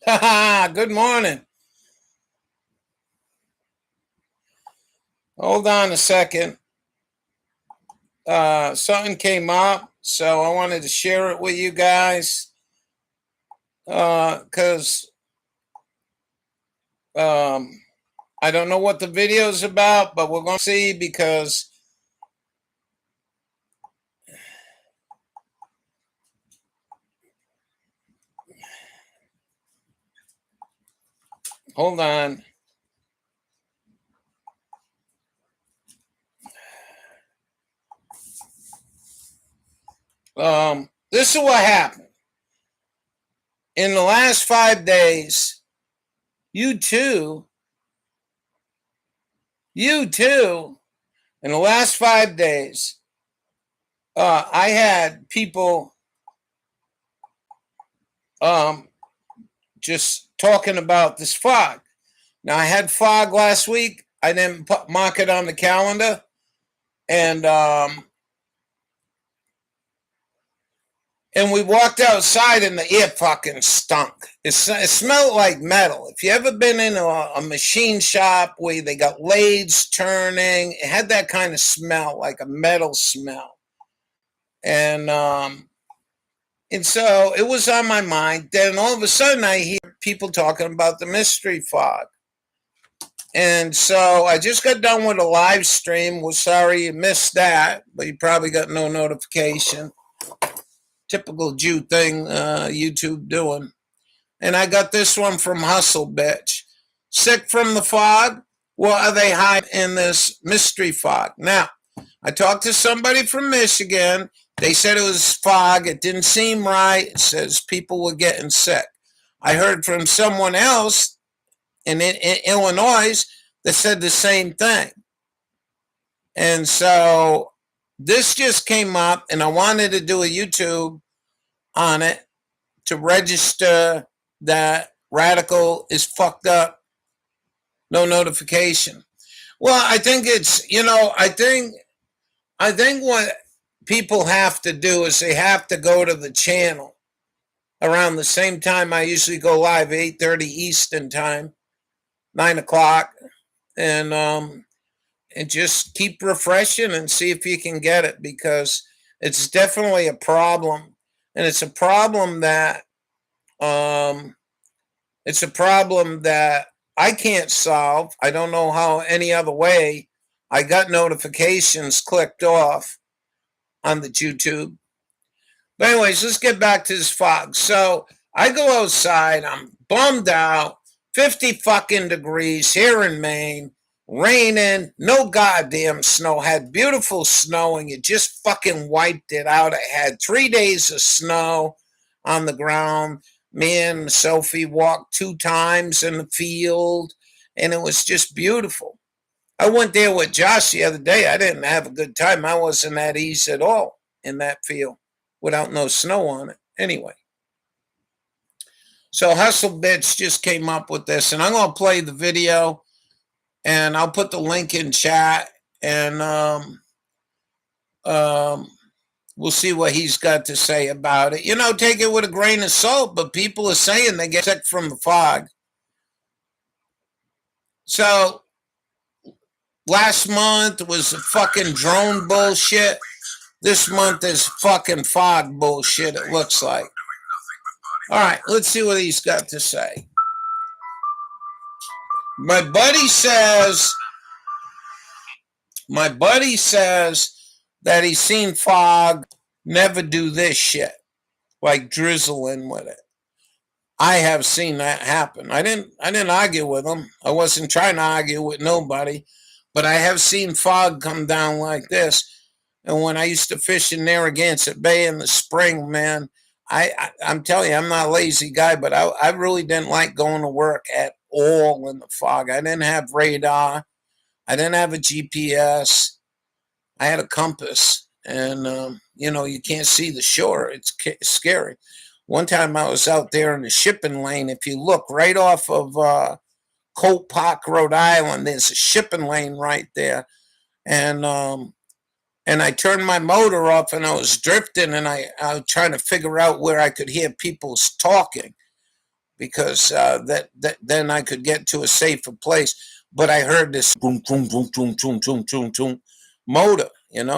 Good morning. Hold on a second. Something came up, so I wanted to share it with you guys. Because I don't know what the video is about, but we're going to see because. Hold on. This is what happened. In the last 5 days, you too, in the last 5 days, I had people um, just talking about this fog. Now, I had fog last week. I didn't mark it on the calendar. And we walked outside and the air fucking stunk. It smelled like metal. If you ever been in a machine shop where they got lathes turning, it had that kind of smell, like a metal smell. And so it was on my mind. Then all of a sudden I hear people talking about the mystery fog. And so I just got done with a live stream. Well, sorry you missed that, but you probably got no notification. Typical Jew thing, YouTube doing. And I got this one from Hustle Bitch. Sick from the fog? Well, are they hiding in this mystery fog? Now, I talked to somebody from Michigan. They said it was fog. It didn't seem right. It says people were getting sick. I heard from someone else in Illinois that said the same thing. And so this just came up, and I wanted to do a YouTube on it to register that Radical is fucked up. No notification. Well, I think it's, I think what people have to do is they have to go to the channel around the same time I usually go live, 8:30 Eastern time, 9 o'clock, and just keep refreshing and see if you can get it, because it's definitely a problem, and it's a problem that I can't solve. I don't know how any other way. I got notifications clicked off on the YouTube. But anyways, let's get back to this fog. So I go outside. I'm bummed out. 50 fucking degrees here in Maine. Raining. No goddamn snow. Had beautiful snow and you just fucking wiped it out. I had 3 days of snow on the ground. Me and Sophie walked 2 times in the field and it was just beautiful. I went there with Josh the other day. I didn't have a good time. I wasn't at ease at all in that field without no snow on it. Anyway, so Hustle Bitch just came up with this, and I'm going to play the video, and I'll put the link in chat, and we'll see what he's got to say about it. Take it with a grain of salt, but people are saying they get sick from the fog. So last month was fucking drone bullshit. This month is fucking fog bullshit, it looks like. All right, let's see what he's got to say. My buddy says that he's seen fog never do this shit, like drizzling with it. I have seen that happen. I didn't argue with him. I wasn't trying to argue with nobody, but I have seen fog come down like this. And when I used to fish in Narragansett Bay in the spring, man, I'm telling you, I'm not a lazy guy, but I really didn't like going to work at all in the fog. I didn't have radar. I didn't have a GPS. I had a compass. And, you can't see the shore. It's scary. One time I was out there in the shipping lane. If you look right off of Colt Park, Rhode Island, there's a shipping lane right there. And I turned my motor off and I was drifting and I was trying to figure out where I could hear people talking because then I could get to a safer place. But I heard this boom, boom, boom, boom, boom, boom, boom, boom motor, and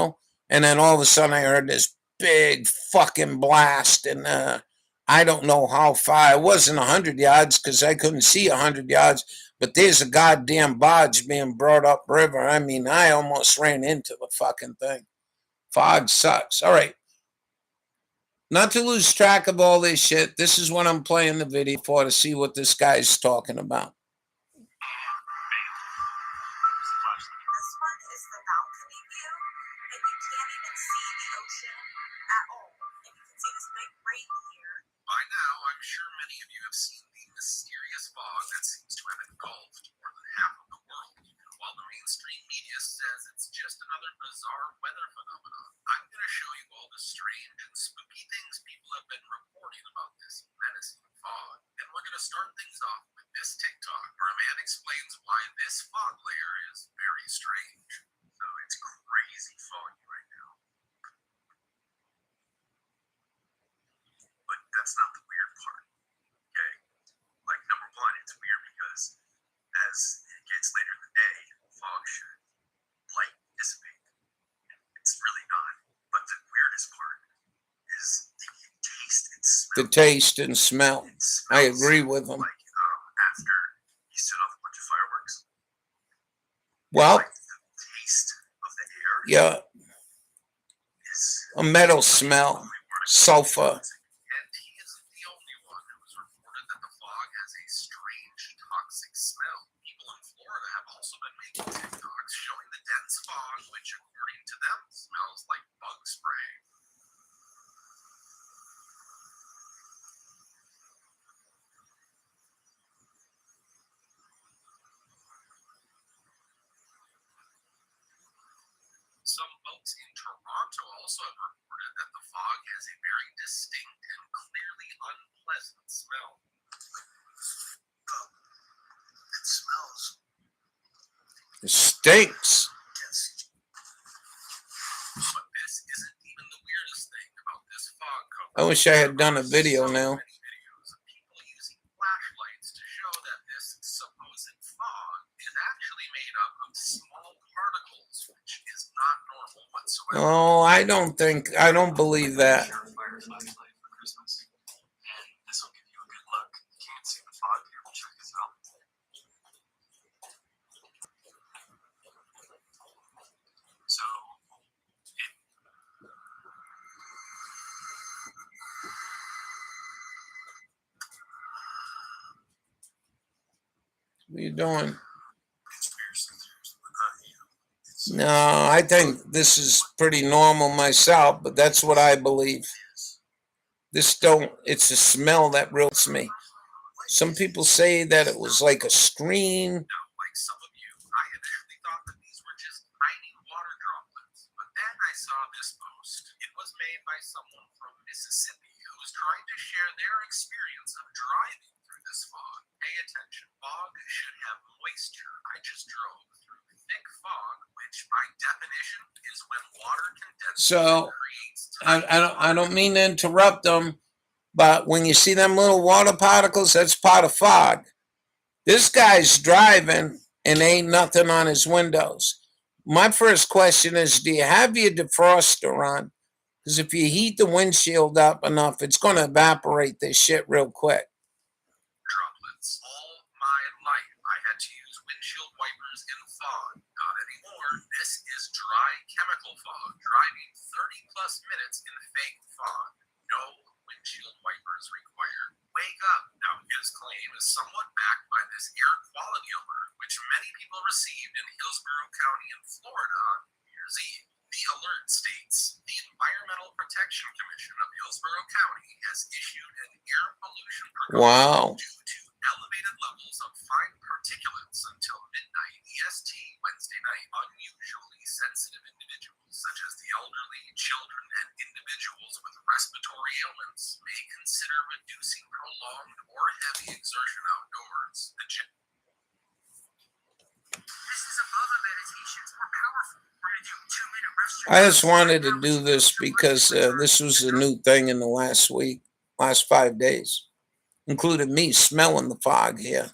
then all of a sudden I heard this big fucking blast, and I don't know how far. It wasn't 100 yards because I couldn't see 100 yards. But there's a goddamn barge being brought up river. I mean, I almost ran into the fucking thing. Fog sucks. All right. Not to lose track of all this shit, this is what I'm playing the video for, to see what this guy's talking about. This one is the balcony view, and you can't even see the ocean at all. And you can see this big ring here. By now, I'm sure many of you have seen the mysterious fog that seems to have engulfed more than half of the world. While the mainstream media says it's just another bizarre weather phenomenon, I'm going to show you all the strange and spooky things people have been reporting about this menacing fog. And we're going to start things off with this TikTok, where a man explains why this fog layer is very strange. So it's crazy foggy right now. But that's not the weird part, okay? Like, number one, it's weird because as it gets later in the day, fog should light dissipate. It's really not. But the weirdest part is the taste and smell. The taste and smell. I agree with him. Like after you set off a bunch of fireworks. Well, Like the taste of the air yeah, is a metal smell, sulfur. And he isn't the only one who has reported that the fog has a strange, toxic smell. People in Florida have also been making TikToks showing the dense fog, which, according to them, smells like bug spray. Some folks in Toronto also have reported that the fog has a very distinct and clearly unpleasant smell. It smells. It stinks. Yes. But this isn't even the weirdest thing about this fog cover. I wish I had done a video now. Many videos of people using flashlights to show that this supposed fog is actually made up of small particles, which is not normal whatsoever. Oh, I don't believe that. Fire flashlight for Christmas, and this will give you a good look. You can't see the fog here. We'll check this out. So, What are you doing? conspiracy theories. No, I think this is pretty normal myself, but that's what I believe. It's a smell that rills me. Some people say that it was like a scream. Now, like some of you, I initially thought that these were just tiny water droplets, but then I saw this post. It was made by someone from Mississippi who was trying to share their experience of driving through this fog. Pay attention, fog should have moisture. I just drove through thick fog, which by definition is when water condenses So, and creates I don't mean to interrupt them, but when you see them little water particles, that's part of fog. This guy's driving and ain't nothing on his windows. My first question is, do you have your defroster on? Because if you heat the windshield up enough, it's going to evaporate this shit real quick. droplets. All my life, I had to use windshield wipers in fog. Not anymore. This is dry chemical fog. Driving 30 plus minutes in fake fog. No windshield wipers required. Wake up. Now, his claim is somewhat backed by this air quality alert, which many people received in Hillsborough County in Florida on New Year's Eve. The alert states, the Environmental Protection Commission of Hillsborough County has issued an air pollution precaution Wow. due to elevated levels of fine particulates until midnight EST Wednesday night. Unusually sensitive individuals, such as the elderly, children, and individuals with respiratory ailments, may consider reducing prolonged or heavy exertion outdoors. This is above a meditation. It's more powerful. We're going to do 2-minute rest. I just wanted to do this because this was a new thing in the last 5 days. including me smelling the fog here.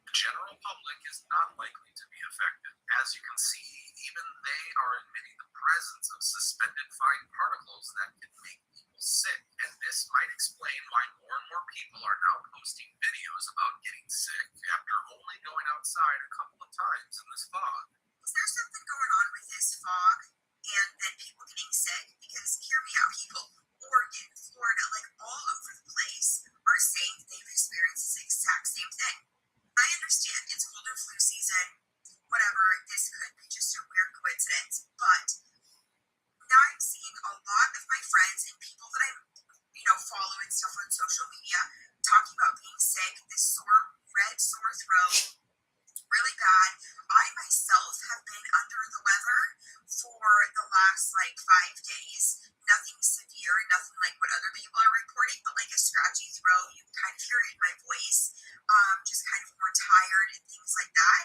The general public is not likely to be affected. As you can see, even they are admitting the presence of suspended fine particles that can make people sick. And this might explain why more and more people are now posting videos about getting sick after only going outside a couple of times in this fog. Is there something going on with this fog and then people getting sick? Because hear me out, people, Oregon, Florida, like all over the place, are saying they've experienced this exact same thing. I understand it's cold or flu season, whatever, this could be just a weird coincidence, but now I'm seeing a lot of my friends and people that I, follow and stuff on social media talking about being sick, this red sore throat, really bad. I myself have been under the weather for the last 5 days. Nothing severe, nothing like what other people are reporting, but like a scratchy throat. You can kind of hear it in my voice. Just kind of more tired and things like that.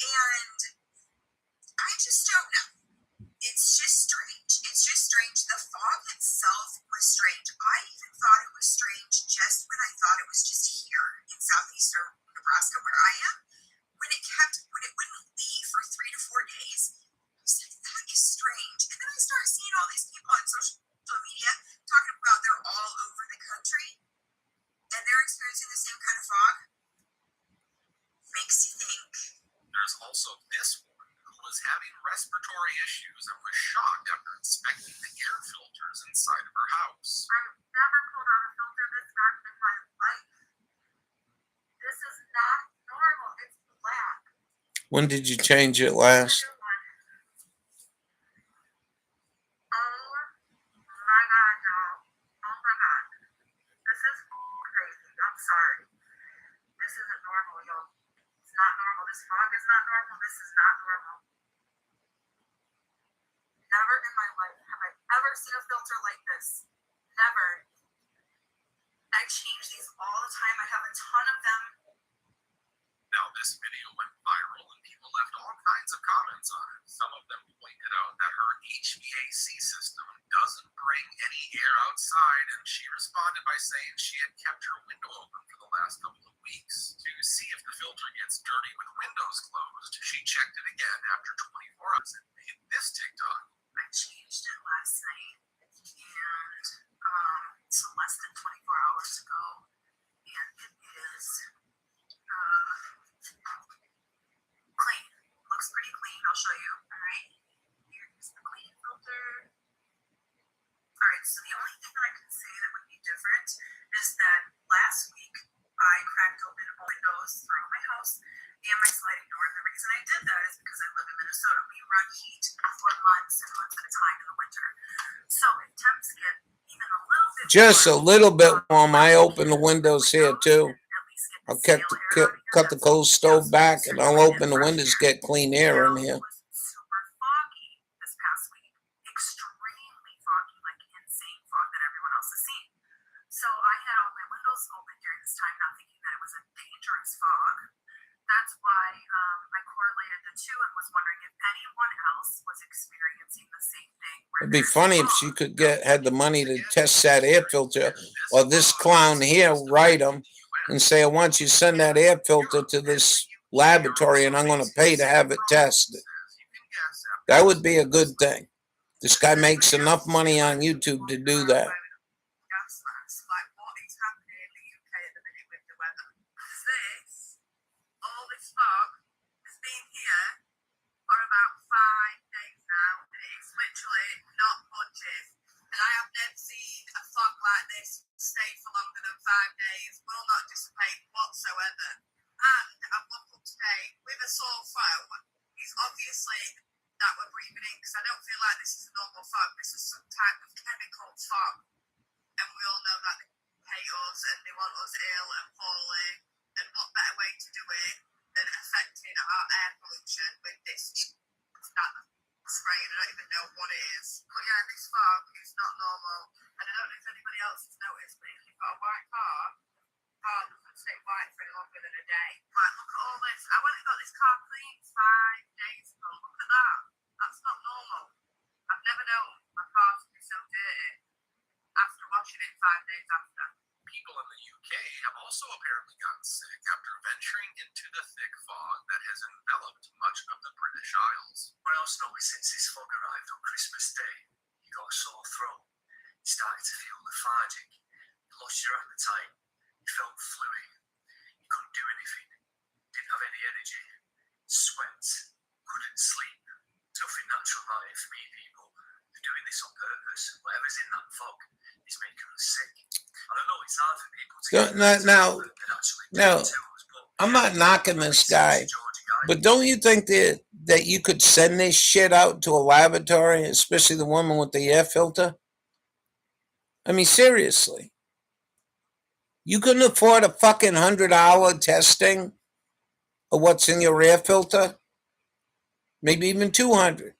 And I just don't know. It's just strange. It's just strange. The fog itself was strange. I even thought it was strange just when I thought it was just here in southeastern Nebraska where I am. When it wouldn't leave for 3 to 4 days, I was like, that is strange. And then I started seeing all these people on social media talking about they're all over the country and they're experiencing the same kind of fog. Makes you think. There's also this woman who was having respiratory issues and was shocked after inspecting the air filters inside of her house. I've never pulled out a filter this fast in my life. This is not normal. It's black. When did you change it last? Oh my God, y'all. Oh my God. This is crazy. I'm sorry. This isn't normal, y'all. It's not normal. This fog is not normal. This is not normal. Never in my life have I ever seen a filter like this. Never. I change these all the time. I have a ton of them. Now, this video went viral and people left all kinds of comments on it. Some of them pointed out that her HVAC system doesn't bring any air outside, and she responded by saying she had kept her window open for the last couple of weeks to see if the filter gets dirty with windows closed. She checked it again after 24 hours and made this TikTok. I changed it last night, and so less than 24 hours ago, and it is clean. Looks pretty clean. I'll show you. All right, here's the clean filter. All right, so the only thing that I can say that would be different is that last week I cracked open all windows throughout my house and my sliding door. And the reason I did that is because I live in Minnesota. We run heat for months and months at a time in the winter. So if temps get even a little bit Just a warm, little bit warm. I open the windows here too. at least get I'll the stale air out of here. cut the coal stove back and I'll open the windows, get clean air in here. It was super foggy this past week. Extremely foggy, like insane fog that everyone else has seen. So I had all my windows open during this time, not thinking that it was a dangerous fog. That's why I correlated the two and was wondering if anyone else was experiencing the same thing. It'd be funny if she could had the money to test that air filter, or this clown here write them and say, I want you to send that air filter to this laboratory and I'm going to pay to have it tested. That would be a good thing. This guy makes enough money on YouTube to do that. Gas masks, like what is happening in the UK at the minute with the weather. All this fog has been here for about 5 days now. It's literally not budging. And I have never seen a fog like this stay for longer than 5 days, will not dissipate whatsoever. And I woke up today with a sore throat. It's obviously that we're breathing in, because I don't feel like this is a normal fog. This is some type of chemical fog. And we all know that they hate us and they want us ill and poorly. And what better way to do it than affecting our air pollution with this spray? I don't even know what it is. But yeah, this fog is not normal. And I don't know if anybody else has noticed, but if you've got a white car doesn't stay white for any longer than a day. Like, look at all this. I went and got this car cleaned 5 days ago. Look at that. That's not What else noticed since this fog arrived on Christmas Day? You got a sore throat. You started to feel lethargic. You lost your appetite. You felt fluey. You couldn't do anything. Didn't have any energy. Sweat. Couldn't sleep. Nothing natural about it for me, people. They're doing this on purpose. Whatever's in that fog is making them sick. I don't know, it's hard for people to get Now, I'm not knocking this guy, but don't you think that you could send this shit out to a laboratory, especially the woman with the air filter? I mean, seriously. You couldn't afford a fucking $100 testing of what's in your air filter? Maybe even $200.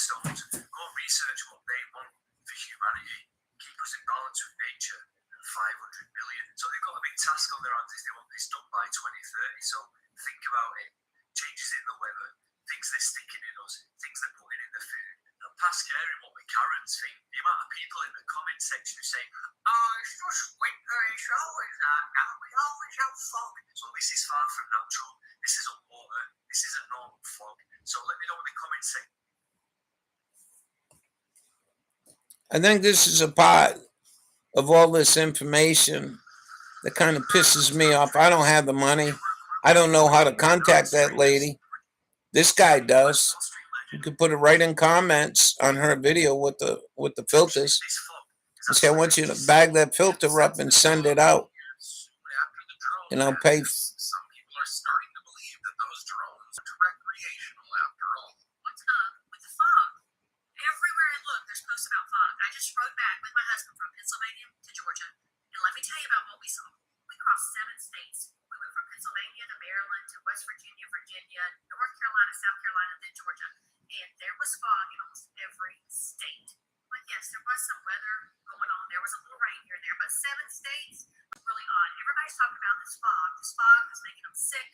Go research what they want for humanity. Keep us in balance with nature and 500 billion. So they've got a big task on their hands if they want this done by 2030. So think about it. Changes in the weather, things they're sticking in us, things they're putting in the food. And past caring what the Karens think. The amount of people in the comment section who say, "Oh, it's just winter, it's always like that. We always have fog." So this is far from natural. This isn't water. This isn't normal fog. So let me know in the comment section. I think this is a part of all this information that kind of pisses me off. I don't have the money. I don't know how to contact that lady. This guy does. You could put it right in comments on her video with the filters. And say, I want you to bag that filter up and send it out. And I'll pay. Some people are starting to believe that those drones are recreational after all. What's up with the fog? Everywhere I look, there's posts about fog. I just rode back with my husband from Pennsylvania to Georgia. And let me tell you about what we saw. We crossed 7 states. We went from Pennsylvania to Maryland to West Virginia, North Carolina, South Carolina, then Georgia. And there was fog in almost every state. Like, yes, there was some weather going on. There was a little rain here and there, but 7 states was really odd. Everybody's talking about this fog. This fog is making them sick.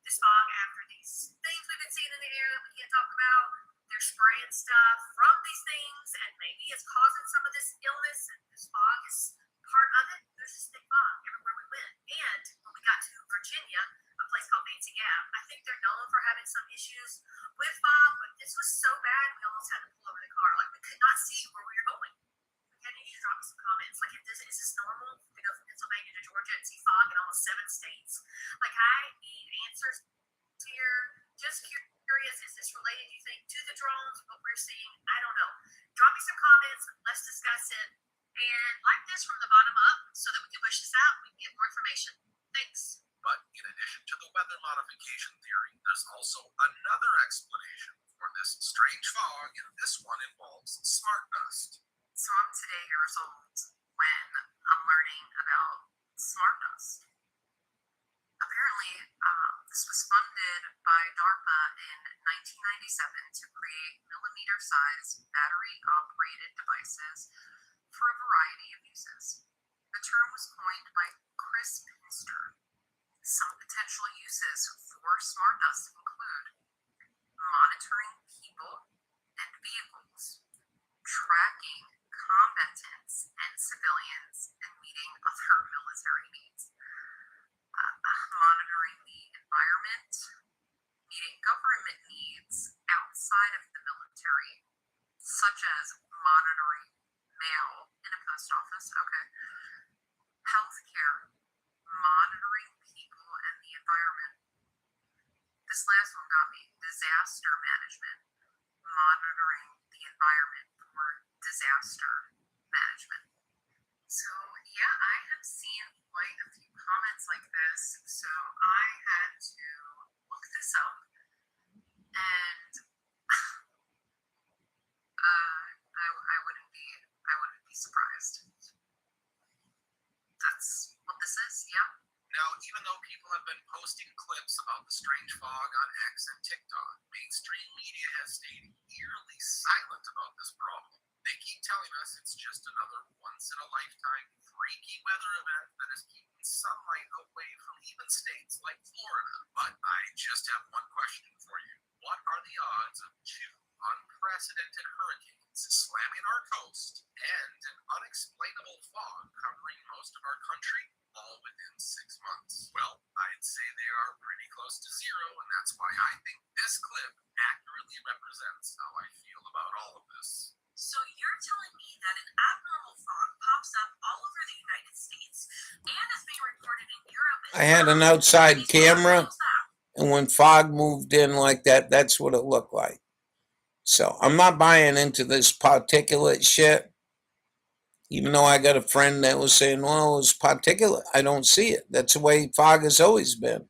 This fog after these things we've been seeing in the air that we can't talk about. They're spraying stuff from these things, and maybe it's causing some of this illness, and this fog is part of it. There's this thick fog everywhere we went. And when we got to Virginia, a place called Nancy Gap, I think they're known for having some issues with fog, but this was so bad we almost had to pull over the car. Like, we could not see where we were going. Can you drop me some comments? Like, is this normal to go from Pennsylvania to Georgia and see fog in almost 7 states? Like, I need answers here. Just curious, is this related, do you think, to the drones, what we're seeing? I don't know. Drop me some comments. Let's discuss it. And like this from the bottom up so that we can push this out. We can get more information. Thanks. But in addition to the weather modification theory, there's also another explanation for this strange fog, and this one involves smart dust. So I'm today years old when I'm learning about smart dust. Apparently, this was funded by DARPA in 1997 to create millimeter-sized battery-operated devices for a variety of uses. The term was coined by Chris Pinster. Some potential uses for smart dust include monitoring people and vehicles, tracking combatants and civilians, and meeting other military needs, monitoring the environment, meeting government needs outside of the military, such as monitoring mail in a post office, healthcare, monitoring people and the environment. This last one got me. Disaster management, monitoring the environment for disaster management. So yeah, I have seen quite a few comments like this, so I had to look this up, and I wouldn't be surprised. That's what this is, yeah. Now, even though people have been posting clips about the strange fog on X and TikTok, mainstream media has stayed eerily silent about this problem. They keep telling us it's just another once-in-a-lifetime freaky weather event that is keeping sunlight away from even states like Florida. But I just have one question for you. What are the odds of 2 unprecedented hurricanes slamming our coast and an unexplainable fog covering most of our country all within 6 months? Well, I'd say they are pretty close to 0. Astro, and that's why I think this clip accurately represents how I feel about all of this. So you're telling me that an abnormal fog pops up all over the United States and is being reported in Europe as I had an well, outside and these people camera, knows that? and when fog moved in like that, that's what it looked like. So I'm not buying into this particulate shit. Even though I got a friend that was saying, well, it's particulate. I don't see it. That's the way fog has always been.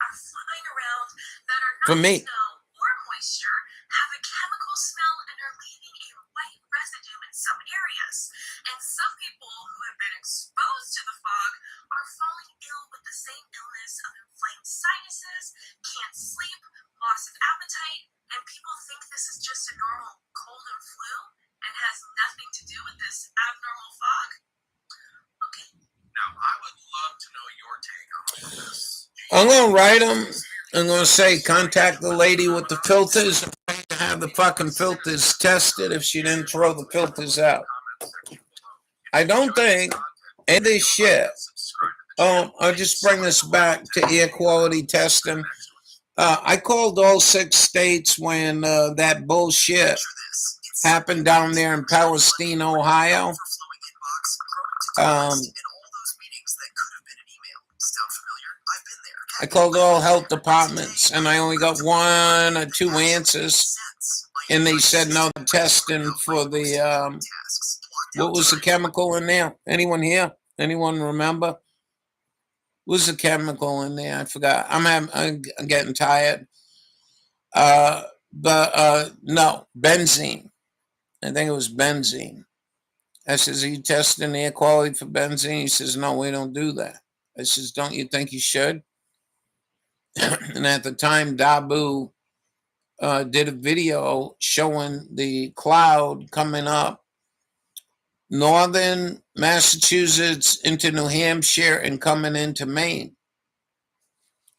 Are flying around that are For not me. snow or moisture, have a chemical smell, and are leaving a white residue in some areas. And some people who have been exposed to the fog are falling ill with the same illness of inflamed sinuses, can't sleep, loss of appetite, and people think this is just a normal cold and flu and has nothing to do with this abnormal fog? Okay. Now, I would love to know your take on all of this. I'm going to write them. I'm going to say, contact the lady with the filters and pay to have the fucking filters tested if she didn't throw the filters out. I don't think any of this shit. I'll just bring this back to air quality testing. I called all 6 states when that bullshit happened down there in Palestine, Ohio. I called all health departments, and I only got 1 or 2 answers. And they said no testing for the, what was the chemical in there? Anyone here? Anyone remember? What was the chemical in there? I forgot. I'm getting tired. No, benzene. I think it was benzene. I says, are you testing air quality for benzene? He says, no, we don't do that. I says, don't you think you should? And at the time, Dabu did a video showing the cloud coming up northern Massachusetts into New Hampshire and coming into Maine.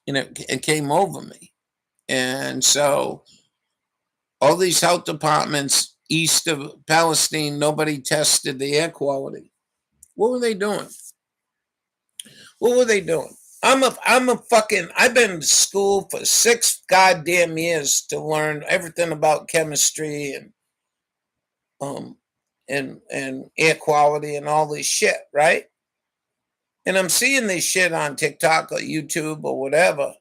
And it came over me. And so all these health departments east of Palestine, nobody tested the air quality. What were they doing? What were they doing? I've been to school for 6 goddamn years to learn everything about chemistry and air quality and all this shit, right? And I'm seeing this shit on TikTok or YouTube or whatever.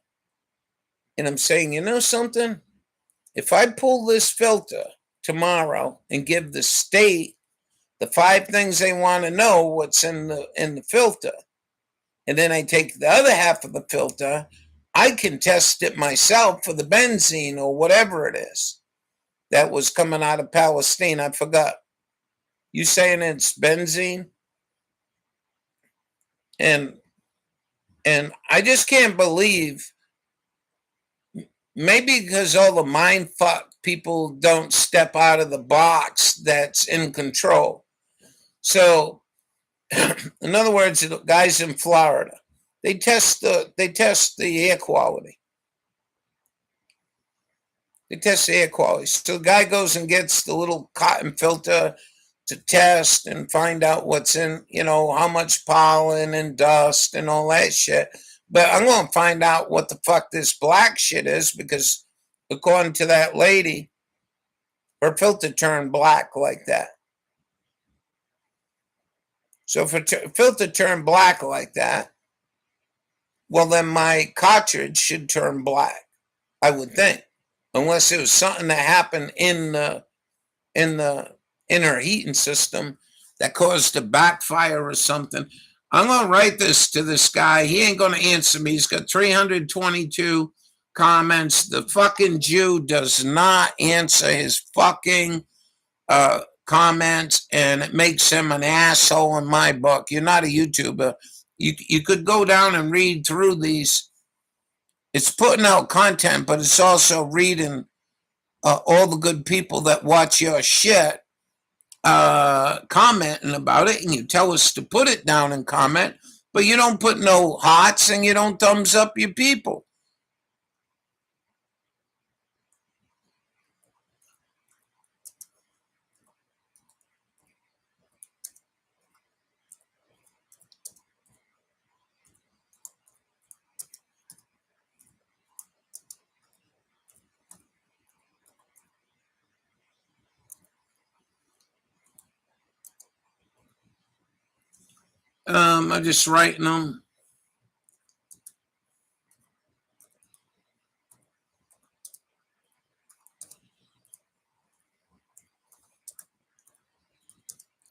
And I'm saying, you know something? If I pull this filter tomorrow and give the state the 5 things they want to know what's in the filter, and then I take the other half of the filter, I can test it myself for the benzene or whatever it is that was coming out of Palestine. I forgot. You saying it's benzene? And I just can't believe, maybe because all the mind fuck people don't step out of the box that's in control. So, in other words, the guys in Florida, they test the air quality. They test the air quality. So the guy goes and gets the little cotton filter to test and find out what's in, how much pollen and dust and all that shit. But I'm going to find out what the fuck this black shit is, because according to that lady, her filter turned black like that. So if a filter turned black like that, well, then my cartridge should turn black, I would think. Unless it was something that happened in the inner heating system that caused a backfire or something. I'm going to write this to this guy. He ain't going to answer me. He's got 322 comments. The fucking Jew does not answer his fucking comments, and it makes him an asshole in my book. You're not a YouTuber. You could go down and read through these. It's putting out content, but it's also reading all the good people that watch your shit commenting about it, and you tell us to put it down and comment, but you don't put no hearts and you don't thumbs up your people. I'm just writing them.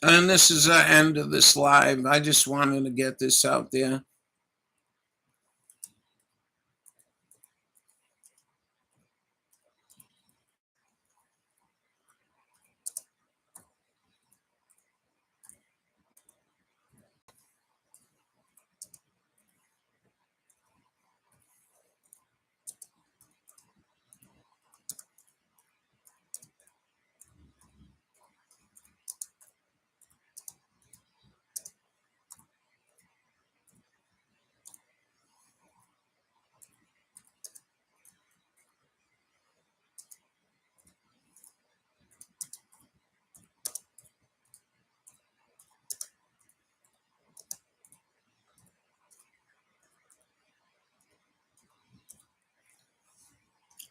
And this is the end of this live. I just wanted to get this out there.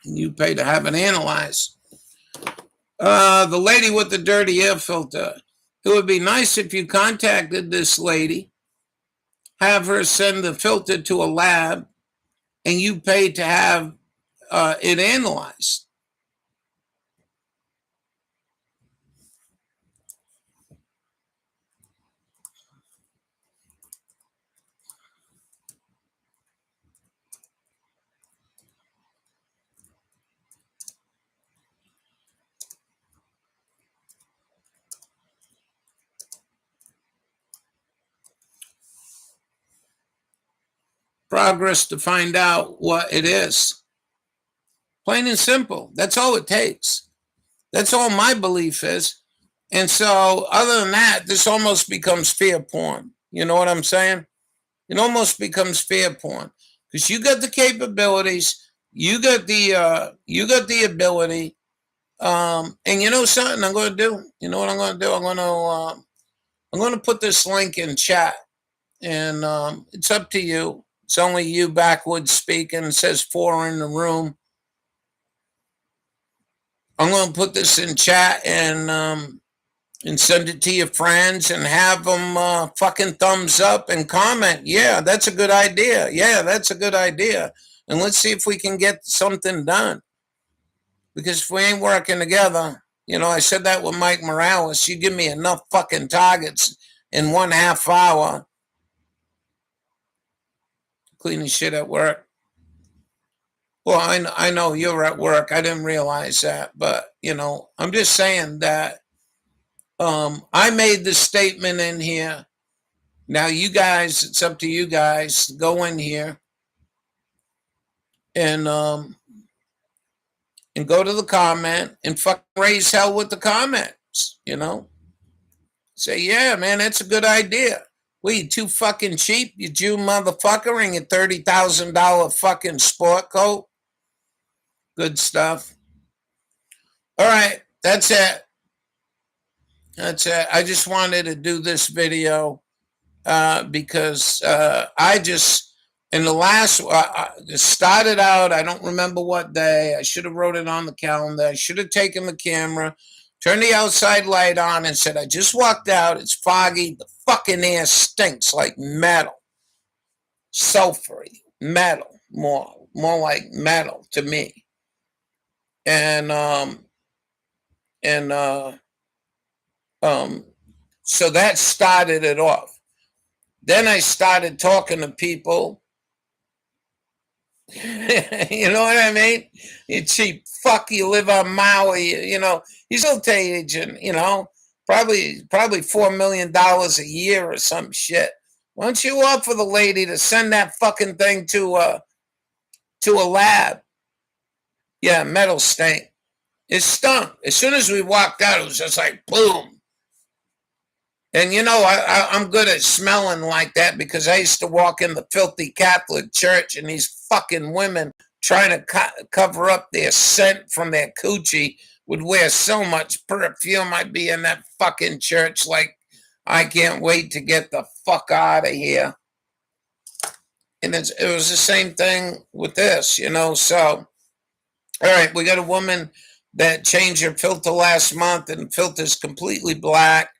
You pay to have it analyzed. The lady with the dirty air filter. It would be nice if you contacted this lady, have her send the filter to a lab, and you pay to have it analyzed. Progress to find out what it is. Plain and simple. That's all it takes. That's all my belief is. And so, other than that, this almost becomes fear porn. You know what I'm saying? It almost becomes fear porn because you got the capabilities, you got the ability. And you know something I'm going to do. You know what I'm going to do? I'm going to put this link in chat, and it's up to you. It's only you backwoods speaking. It says 4 in the room. I'm going to put this in chat and send it to your friends and have them fucking thumbs up and comment. Yeah, that's a good idea. Yeah, that's a good idea. And let's see if we can get something done. Because if we ain't working together, you know, I said that with Mike Morales. You give me enough fucking targets in 1/2 hour. Cleaning shit at work. Well, I know you're at work. I didn't realize that. But, you know, I'm just saying that I made the statement in here. Now, you guys, it's up to you guys. Go in here and go to the comment and fucking raise hell with the comments, you know? Say, yeah, man, that's a good idea. We too fucking cheap, you Jew motherfucker, in your $30,000 fucking sport coat. Good stuff. All right, that's it. That's it. I just wanted to do this video because I just, in the last, it started out, I don't remember what day. I should have wrote it on the calendar. I should have taken the camera, turned the outside light on and said, I just walked out. It's foggy. The fucking air stinks like metal. Sulfury. Metal. More like metal to me. And so that started it off. Then I started talking to people. You know what I mean? You cheap fuck, you live on Maui, you know, he's a real agent, you know, probably $4 million a year or some shit. Why don't you offer the lady to send that fucking thing to a lab? Yeah, metal stank. It stunk. As soon as we walked out, it was just like boom. And you know, I'm good at smelling like that because I used to walk in the filthy Catholic church and these fucking women trying to cover up their scent from their coochie would wear so much perfume. I'd be in that fucking church like, I can't wait to get the fuck out of here. And it was the same thing with this, you know. So, all right, we got a woman that changed her filter last month and the filter's completely black.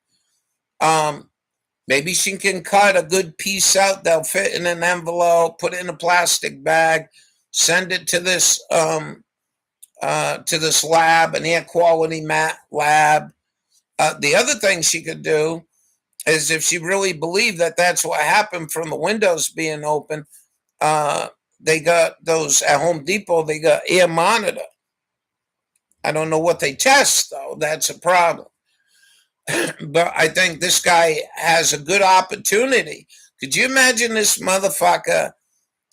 Maybe she can cut a good piece out. They'll fit in an envelope, put it in a plastic bag, send it to this lab, an air quality lab. The other thing she could do is, if she really believed that that's what happened from the windows being open, they got those at Home Depot. They got air monitor. I don't know what they test though. That's a problem. But I think this guy has a good opportunity. Could you imagine this motherfucker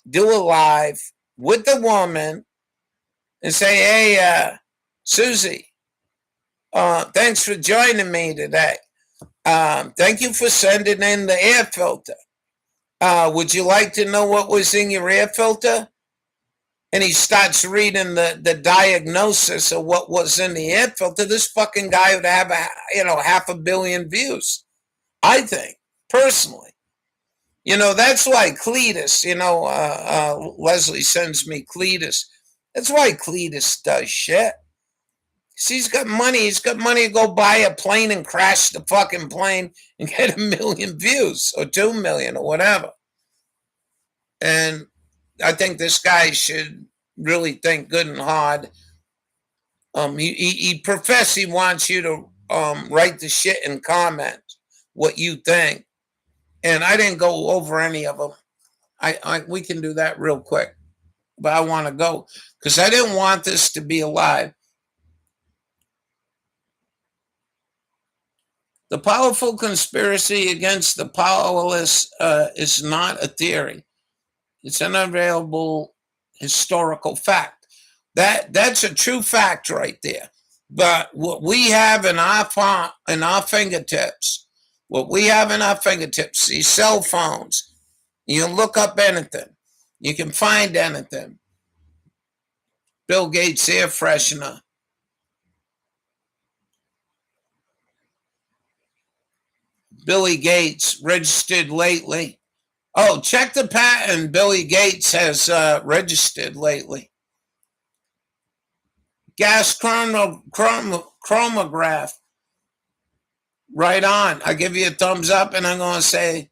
do a live with the woman and say, "Hey, Susie, thanks for joining me today. Thank you for sending in the air filter. Would you like to know what was in your air filter?" And he starts reading the diagnosis of what was in the air filter. This fucking guy would have 500 million views, I think, personally. That's why Cletus, Leslie sends me Cletus. That's why Cletus does shit. He's got money. He's got money to go buy a plane and crash the fucking plane and get 1 million views or 2 million or whatever. And I think this guy should really think good and hard. He professes he wants you to write the shit in comments what you think, and I didn't go over any of them. We can do that real quick, but I want to go because I didn't want this to be a live. The powerful conspiracy against the powerless is not a theory. It's an unavailable historical fact. That's a true fact right there. But what we have in our fingertips, these cell phones, you can look up anything. You can find anything. Bill Gates air freshener. Billy Gates registered lately. Oh, check the patent Billy Gates has registered lately. Gas chromatograph. Right on. I give you a thumbs up, and I'm going to say,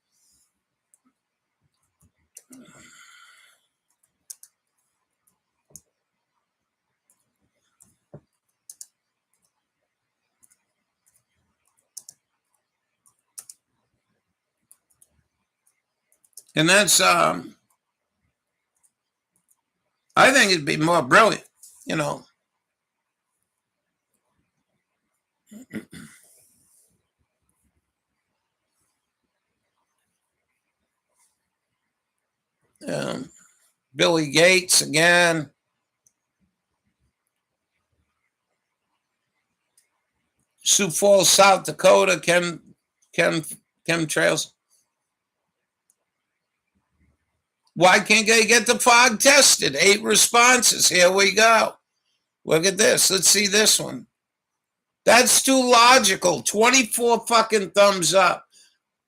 and that's, I think it'd be more brilliant, Billy Gates again. Sioux Falls, South Dakota, chemtrails. Why can't they get the fog tested? 8 responses. Here we go. Look at this. Let's see this one. That's too logical. 24 fucking thumbs up.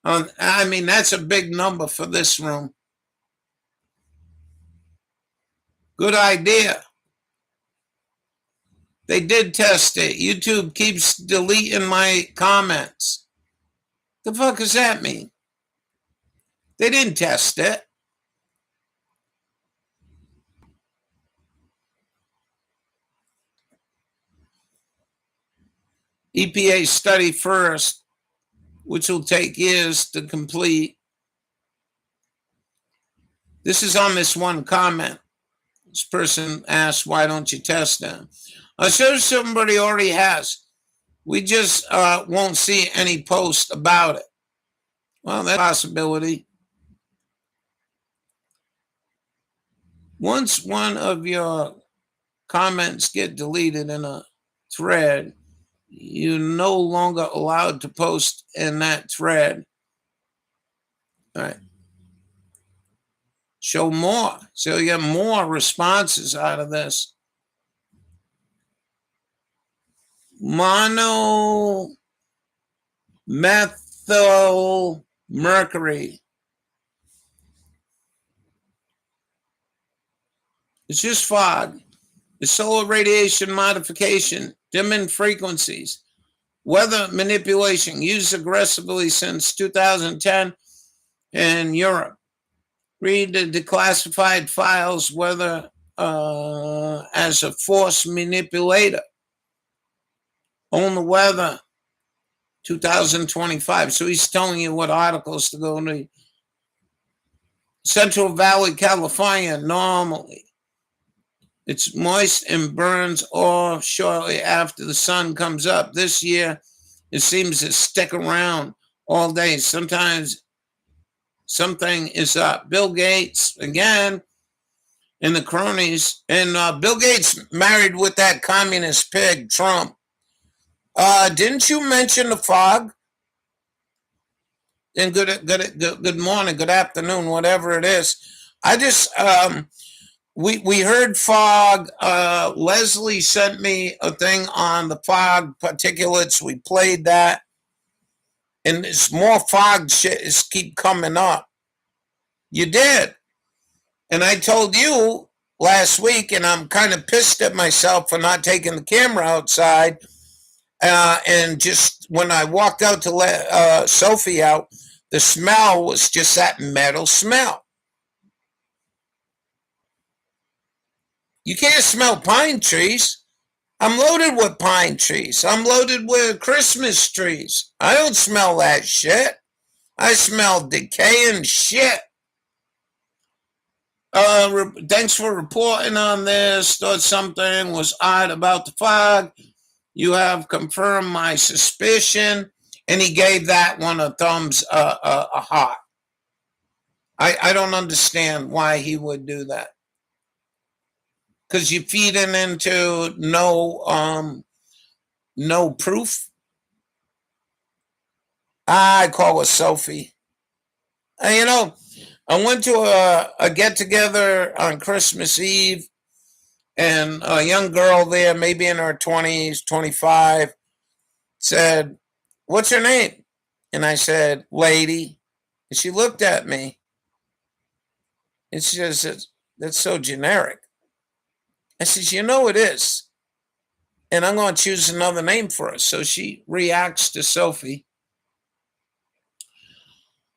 That's a big number for this room. Good idea. They did test it. YouTube keeps deleting my comments. The fuck does that mean? They didn't test it. EPA study first, which will take years to complete. This is on this one comment. This person asked, why don't you test them? I'm sure somebody already has. We just won't see any post about it. Well, that's a possibility. Once one of your comments get deleted in a thread, you're no longer allowed to post in that thread. All right. Show more. So you get more responses out of this. Monomethyl mercury. It's just fog. The solar radiation modification, dimming frequencies. weather manipulation used aggressively since 2010 in Europe. Read the declassified files, whether as a force manipulator. On the weather, 2025. So he's telling you what articles to go to. Central Valley, California, normally it's moist and burns off shortly after the sun comes up. This year, it seems to stick around all day. Sometimes something is up. Bill Gates, again, and the cronies. And Bill Gates married with that communist pig, Trump. Didn't you mention the fog? And good morning, good afternoon, whatever it is. I just we heard fog. Leslie sent me a thing on the fog particulates. We played that, and there's more fog shit is keep coming up. You did, and I told you last week, and I'm kind of pissed at myself for not taking the camera outside. And just when I walked out to let Sophie out, the smell was just that metal smell. You can't smell pine trees. I'm loaded with pine trees. I'm loaded with Christmas trees. I don't smell that shit. I smell decaying shit. Thanks for reporting on this. Thought something was odd about the fog. You have confirmed my suspicion. And he gave that one a thumbs a heart. I don't understand why he would do that. Because you feed it into no proof. I call her Sophie. I went to a get-together on Christmas Eve, and a young girl there, maybe in her 20s, 25, said, "What's her name?" And I said, "Lady." And she looked at me. And she says, "That's so generic." I says, "You know it is. And I'm going to choose another name for her." So she reacts to Sophie.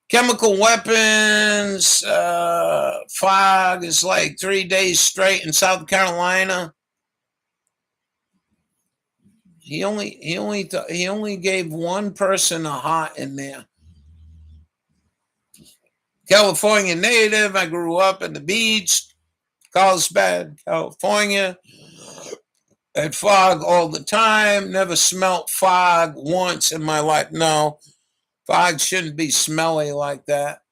Chemical weapons, fog is like 3 days straight in South Carolina. He only gave one person a heart in there. California native. I grew up at the beach, Carlsbad, California. Had fog all the time. Never smelt fog once in my life. No, fog shouldn't be smelly like that.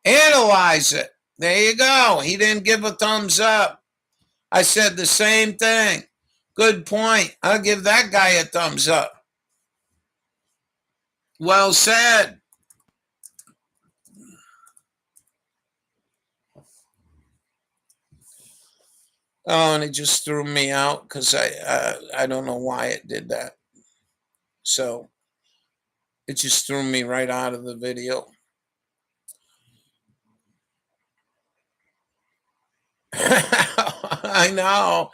Analyze it. There you go. He didn't give a thumbs up. I said the same thing. Good point. I'll give that guy a thumbs up. Well said. Oh, and it just threw me out because I don't know why it did that. So it just threw me right out of the video. I know.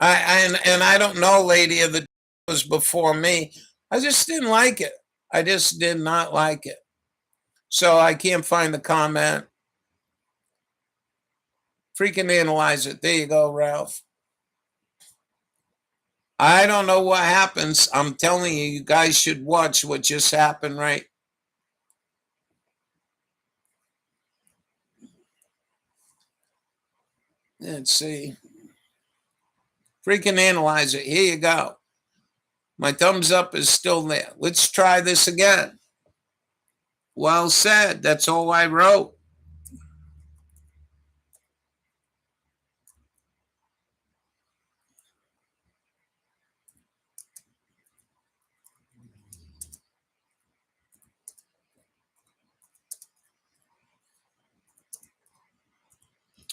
I don't know, lady of the was before me. I just didn't like it. I just did not like it. So I can't find the comment. Freaking analyze it. There you go, Ralph. I don't know what happens. I'm telling you, you guys should watch what just happened, right? Let's see. Freaking analyze it. Here you go. My thumbs up is still there. Let's try this again. Well said. That's all I wrote.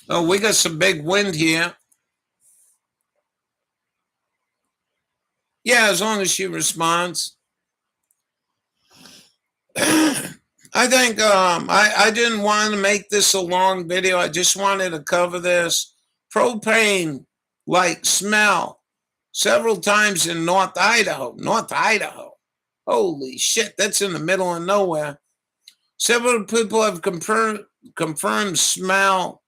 Oh, we got some big wind here. Yeah, as long as she responds. I think I didn't want to make this a long video. I just wanted to cover this. Propane like smell. several times in North Idaho. North Idaho. Holy shit, that's in the middle of nowhere. Several people have confirmed smell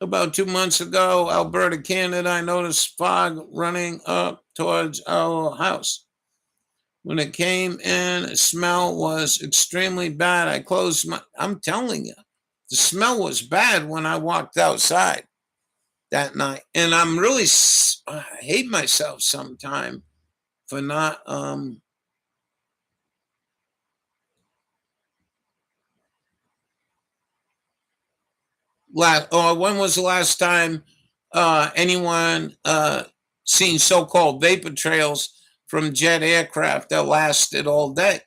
about 2 months ago, Alberta, Canada. I noticed fog running up towards our house. When it came in, the smell was extremely bad. I closed my, I'm telling you, the smell was bad when I walked outside that night. And I'm really, I hate myself sometime for not, when was the last time anyone seen so-called vapor trails from jet aircraft that lasted all day?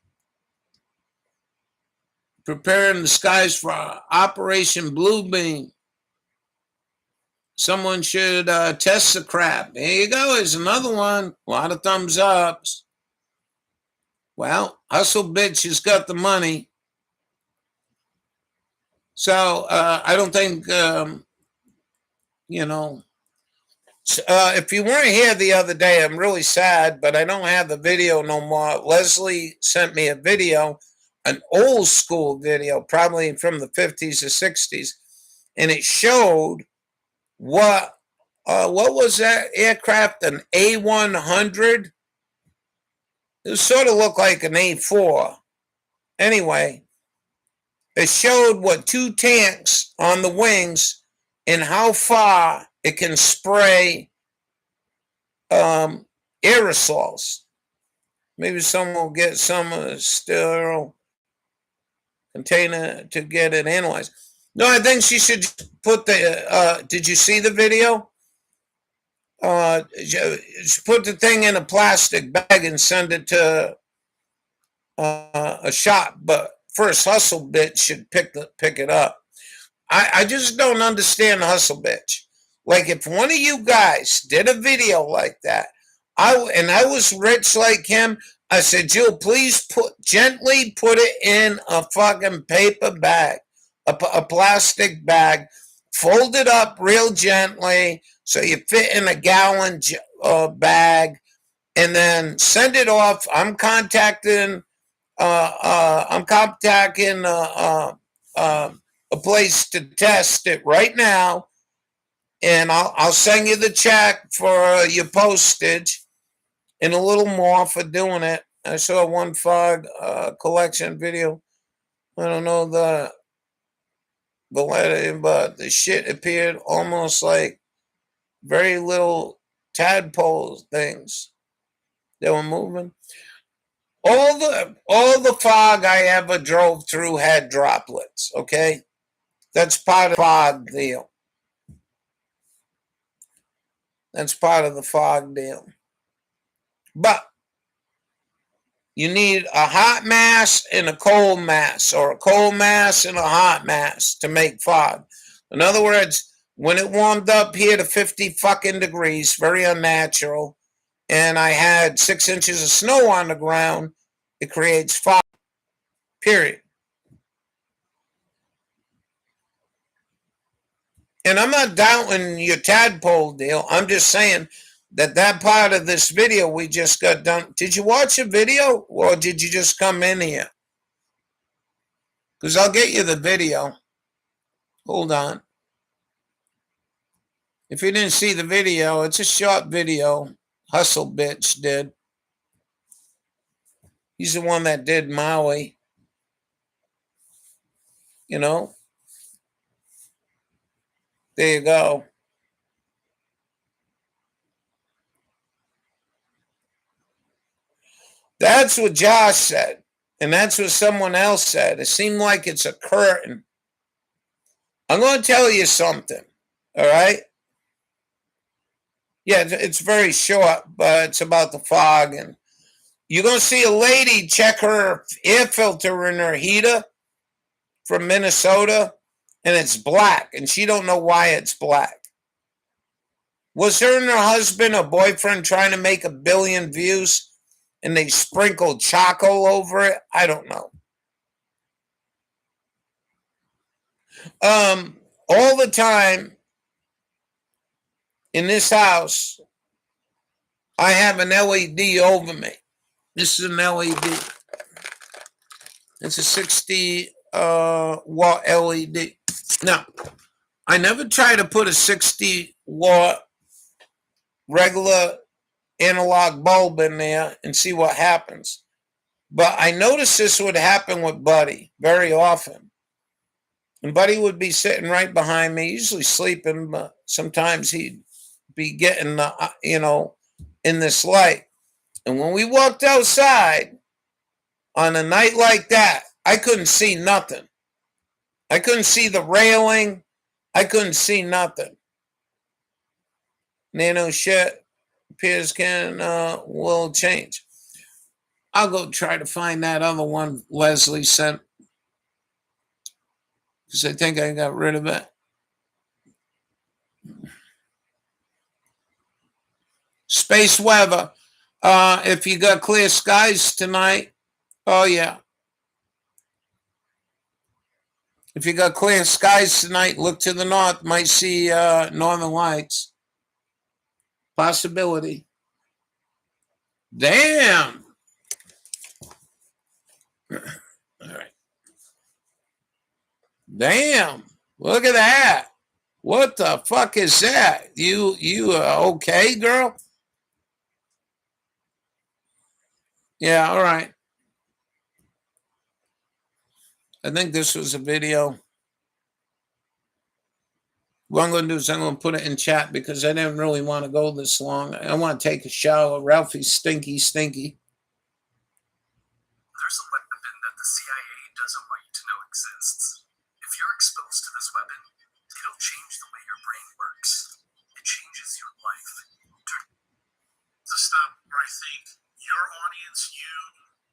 Preparing the skies for Operation Bluebeam. Someone should test the crap. There you go. There's another one. A lot of thumbs ups. Well, Hustle Bitch has got the money. So I don't think, if you weren't here the other day, I'm really sad, but I don't have the video no more. Leslie sent me a video, an old school video, probably from the 50s or 60s, and it showed what was that aircraft? An A100? It sort of looked like an A4. Anyway, it showed what 2 tanks on the wings and how far it can spray aerosols. Maybe someone will get some sterile container to get it analyzed. No, I think she should put the. Did you see the video? Put the thing in a plastic bag and send it to a shop. But first, Hustle Bitch should pick it up. I just don't understand Hustle Bitch. Like, if one of you guys did a video like that, I was rich like him, I said, Jill, please gently put it in a fucking paper bag, a plastic bag, fold it up real gently so you fit in a gallon bag, and then send it off. I'm contacting a place to test it right now, and I'll send you the check for your postage and a little more for doing it. I saw one fog collection video. I don't know the letter, but the shit appeared almost like very little tadpole things that were moving. All the fog I ever drove through had droplets, okay? That's part of the fog deal. That's part of the fog deal. But you need a hot mass and a cold mass, or a cold mass and a hot mass to make fog. In other words, when it warmed up here to 50 fucking degrees, very unnatural, and I had 6 inches of snow on the ground, it creates fog. Period. And I'm not doubting your tadpole deal. I'm just saying that part of this video we just got done. Did you watch the video, or did you just come in here? Because I'll get you the video. Hold on. If you didn't see the video, it's a short video. Hustle Bitch did. He's the one that did Maui. You know? There you go. That's what Josh said. And that's what someone else said. It seemed like it's a curtain. I'm going to tell you something. All right? Yeah, it's very short, but it's about the fog. And you're going to see a lady check her air filter in her heater from Minnesota, and it's black, and she don't know why it's black. Was her and her husband or boyfriend trying to make 1 billion views, and they sprinkled charcoal over it? I don't know. All the time in this house, I have an LED over me. This is an LED. It's a 60 watt LED. Now, I never try to put a 60 watt regular analog bulb in there and see what happens. But I noticed this would happen with Buddy very often. And Buddy would be sitting right behind me, usually sleeping, but sometimes he'd be getting, in this light. And when we walked outside on a night like that, I couldn't see nothing. I couldn't see the railing. I couldn't see nothing. Nano shit appears will change. I'll go try to find that other one Leslie sent, because I think I got rid of it. Space weather. If you got clear skies tonight, oh yeah. If you got clear skies tonight, look to the north. Might see northern lights. Possibility. Damn. All right. Damn. Look at that. What the fuck is that? You okay, girl? Yeah, all right. I think this was a video. What I'm going to do is I'm going to put it in chat because I didn't really want to go this long. I want to take a shower. Ralphie's stinky. There's a weapon that the CIA doesn't want you to know exists. If you're exposed to this weapon, it'll change the way your brain works. It changes your life. To stop where I think your audience,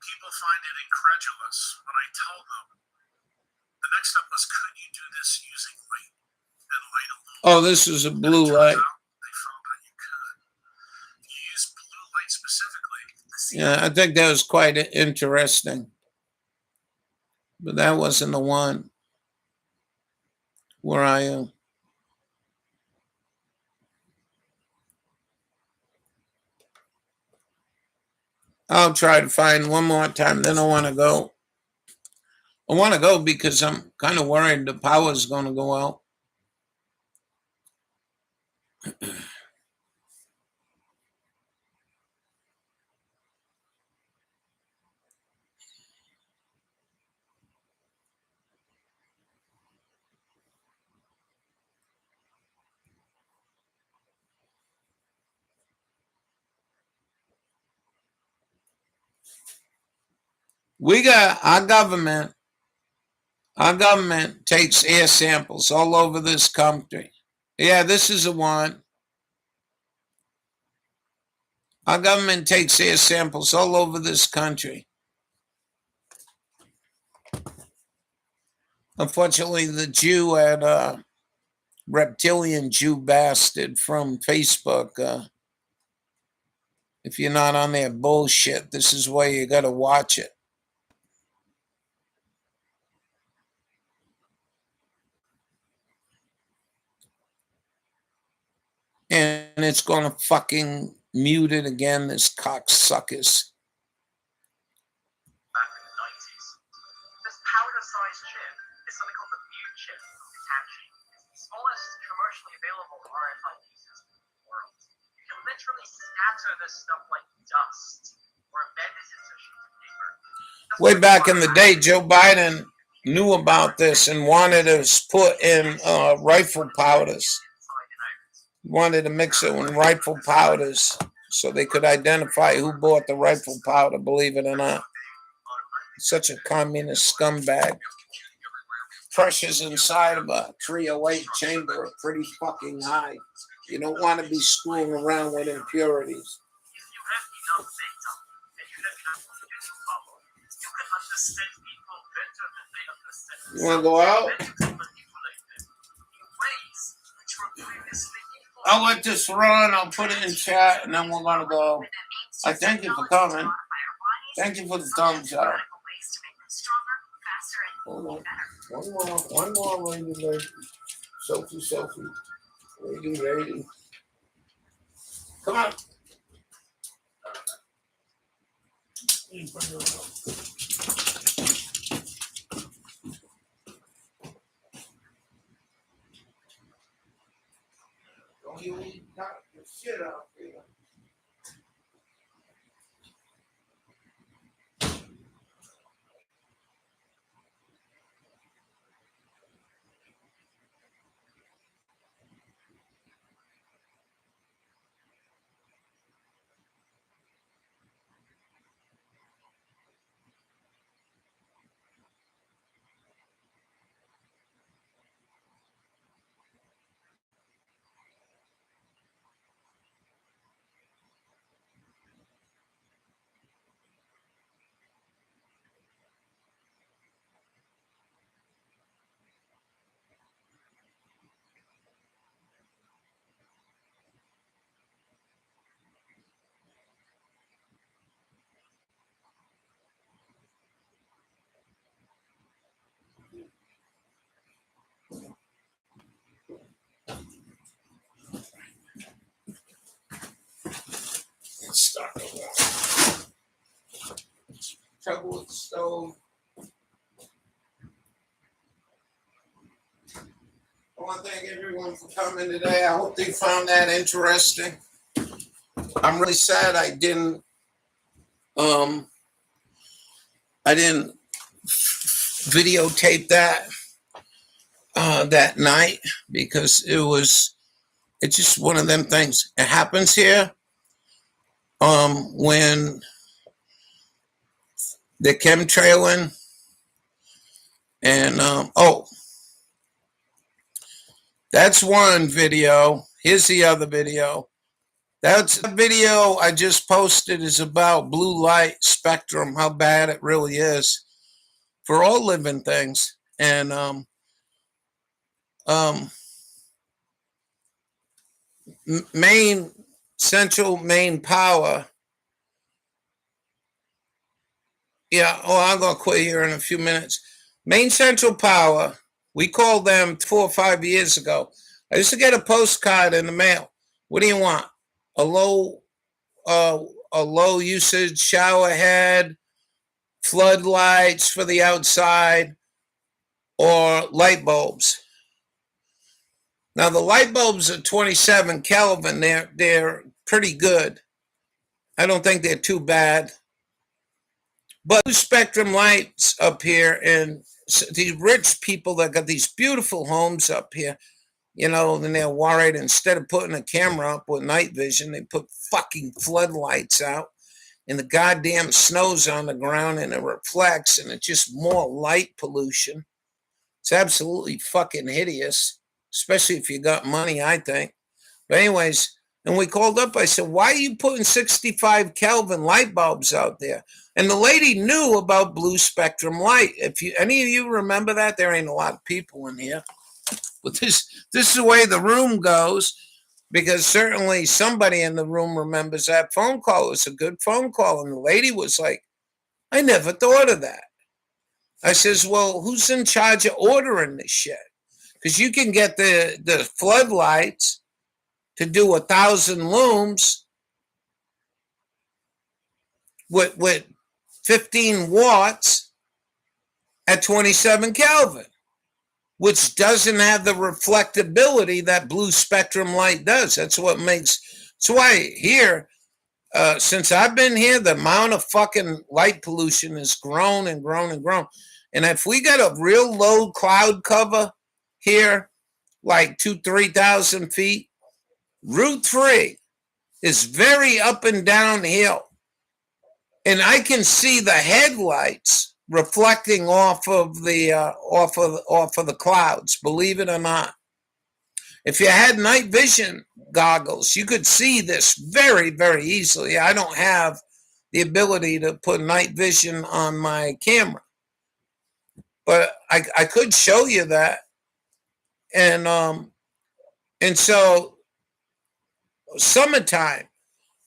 people find it incredulous when I tell them. The next step was, could you do this using light? And light alone. Oh, this is a blue light. They found that you could. You use blue light specifically. Yeah, I think that was quite interesting. But that wasn't the one. Where I am. I'll try to find one more time. Then I want to go. I want to go because I'm kind of worried the power's going to go out. We got our government takes air samples all over this country. Yeah, this is the one. Our government takes air samples all over this country. Unfortunately, the Jew at reptilian Jew bastard from Facebook. If you're not on their bullshit, this is why you got to watch it. And it's going to fucking mute it again, this cocksuckers. Back in the 90s. This powder-sized chip is something called the Mu chip from Hitachi. It's the smallest commercially available RFID system in the world. You can literally scatter this stuff like dust or embed it into a sheet of paper. Way back in the day, Joe Biden knew about this and wanted us put in rifle powders. Wanted to mix it with rifle powders so they could identify who bought the rifle powder, believe it or not. Such a communist scumbag. Pressures inside of a 308 chamber are pretty fucking high. You don't want to be screwing around with impurities. If you have enough data and you have enough computing power, you can understand people better than they understand. You want to go out? Better to manipulate them in ways which were previously I'll let this run. I'll put it in chat, and then we're going to go. I thank you for coming. Thank you for the thumbs up. Ways to make them stronger, faster, and Hold on. One more, lady. Sophie. Lady. Come on. Don't you knock the shit out here. Let's start over. Trouble with the stove. I want to thank everyone for coming today. I hope they found that interesting. I'm really sad I didn't videotape that that night because it's just one of them things. It happens here when they're chemtrailing and that's one video. Here's the other video. That's the video I just posted is about blue light spectrum, how bad it really is for all living things. And central main power. Yeah, I'm going to quit here in a few minutes. Main Central Power, we called them 4 or 5 years ago. I used to get a postcard in the mail. What do you want? A low usage shower head, floodlights for the outside, or light bulbs. Now the light bulbs are 27 Kelvin. They're pretty good. I don't think they're too bad. But blue spectrum lights up here, and these rich people that got these beautiful homes up here, you know, then they're worried instead of putting a camera up with night vision, they put fucking floodlights out, and the goddamn snow's on the ground and it reflects, and it's just more light pollution. It's absolutely fucking hideous, especially if you got money, I think. But anyways, and we called up, I said, why are you putting 65 Kelvin light bulbs out there? And the lady knew about blue spectrum light. If any of you remember that, there ain't a lot of people in here. But this is the way the room goes, because certainly somebody in the room remembers that phone call. It was a good phone call. And the lady was like, I never thought of that. I says, well, who's in charge of ordering this shit? Because you can get the floodlights to do 1,000 looms with 15 watts at 27 Kelvin, which doesn't have the reflectability that blue spectrum light does. That's why here, since I've been here, the amount of fucking light pollution has grown and grown and grown. And if we got a real low cloud cover here, like 2,000-3,000 feet, Route 3 is very up and down hill. And I can see the headlights reflecting off of the clouds, believe it or not. If you had night vision goggles, you could see this very, very easily. I don't have the ability to put night vision on my camera, but I could show you that. And so summertime,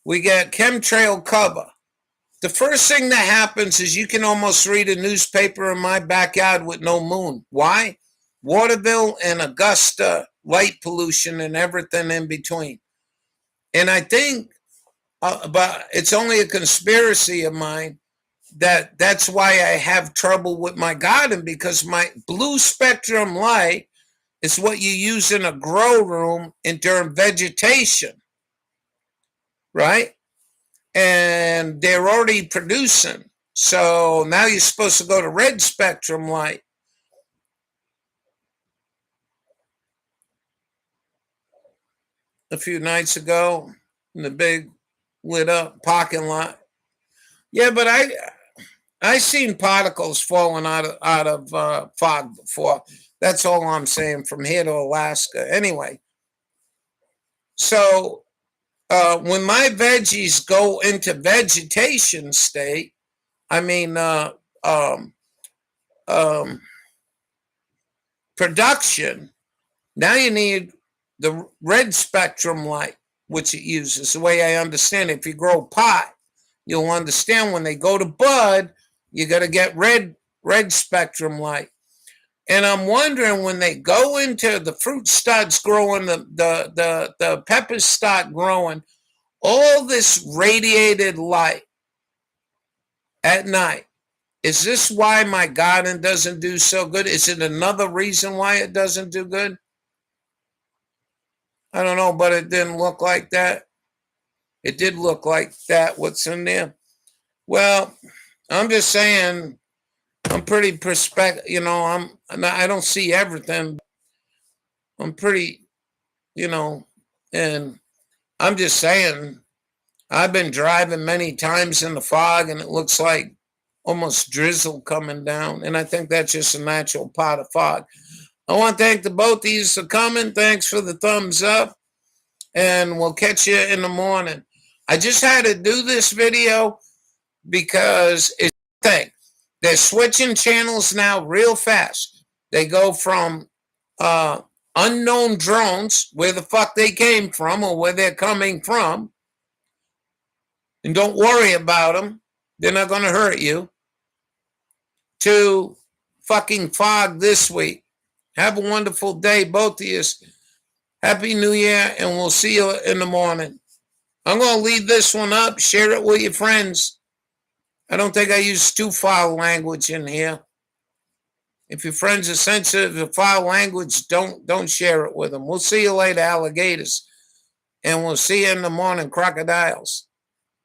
we get chemtrail cover. the first thing that happens is you can almost read a newspaper in my backyard with no moon. Why? Waterville and Augusta, light pollution and everything in between. And I think, but it's only a conspiracy of mine, that's why I have trouble with my garden, because my blue spectrum light is what you use in a grow room and during vegetation, right? And they're already producing. So now you're supposed to go to red spectrum light. A few nights ago in the big lit up parking lot. Yeah, but I seen particles falling out of fog before. That's all I'm saying from here to Alaska. Anyway, so when my veggies go into vegetation state, I mean production, now you need the red spectrum light, which it uses. The way I understand it, if you grow pot, you'll understand when they go to bud, you got to get red spectrum light. And I'm wondering, when they go into the fruit starts growing, the peppers start growing, all this radiated light at night, is this why my garden doesn't do so good? Is it another reason why it doesn't do good? I don't know, but it didn't look like that. It did look like that, what's in there. Well, I'm just saying, I'm pretty I don't see everything. I'm pretty, and I'm just saying, I've been driving many times in the fog and it looks like almost drizzle coming down. And I think that's just a natural part of fog. I want to thank the both of you for coming. Thanks for the thumbs up. And we'll catch you in the morning. I just had to do this video because it's a thing. They're switching channels now real fast. They go from unknown drones, where the fuck they came from or where they're coming from. And don't worry about them. They're not going to hurt you. To fucking fog this week. Have a wonderful day, both of you. Happy New Year, and we'll see you in the morning. I'm going to leave this one up. Share it with your friends. I don't think I use too foul language in here. If your friends are sensitive to foul language, don't share it with them. We'll see you later, alligators. And we'll see you in the morning, crocodiles.